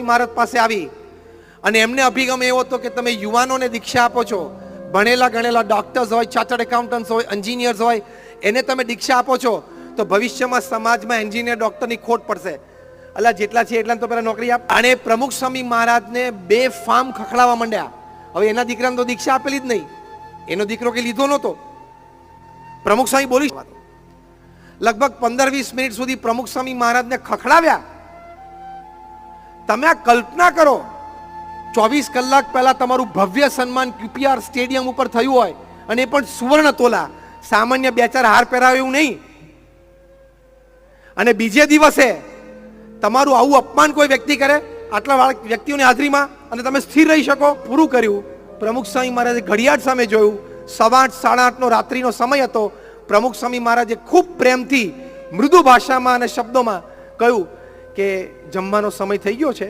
ઇમારત પાસે આવી અને એમને અભિગમ એવો હતો કે તમે યુવાનોને દીક્ષા આપો છો, ભણેલા ગણેલા ડોક્ટર્સ હોય, ચાર્ટર્ડ એકાઉન્ટન્ટ્સ હોય, એન્જિનિયર્સ હોય, એને તમે દીક્ષા આપો છો તો ભવિષ્યમાં સમાજમાં એન્જિનિયર ડોક્ટરની ખોટ પડશે. અલા જેટલા છે એટલા તો પેલા નોકરી આપ. અને પ્રમુખ સ્વામી મહારાજને બે ફાર્મ ખખડાવવા માંડ્યા. હવે એના દીકરાને તો દીક્ષા આપેલી જ નહીં, એનો દીકરો કે લીધો નહોતો. પ્રમુખ સ્વામી બોલી લગભગ 15-20 મિનિટ સુધી પ્રમુખ સ્વામી મહારાજને ખખડાવ્યા. તમે આ કલ્પના કરો, 24 કલાક પહેલા તમારું ભવ્ય સન્માન QPR સ્ટેડિયમ ઉપર થયું હોય અને એ પણ સુવર્ણ તોલા, સામાન્ય 2-4 હાર પહેરાવે એવું નહીં. અને બીજે દિવસે તમારું આવું અપમાન કોઈ વ્યક્તિ કરે આટલા વ્યક્તિઓની હાજરીમાં અને તમે સ્થિર રહી શકો. પૂરું કર્યું. પ્રમુખ સ્વામી મહારાજે ઘડિયાળ સામે જોયું, 8:30 8:30 રાત્રિનો સમય હતો. પ્રમુખ સ્વામી મહારાજે ખૂબ પ્રેમથી મૃદુ ભાષામાં અને શબ્દોમાં કહ્યું કે જમવાનો સમય થઈ ગયો છે.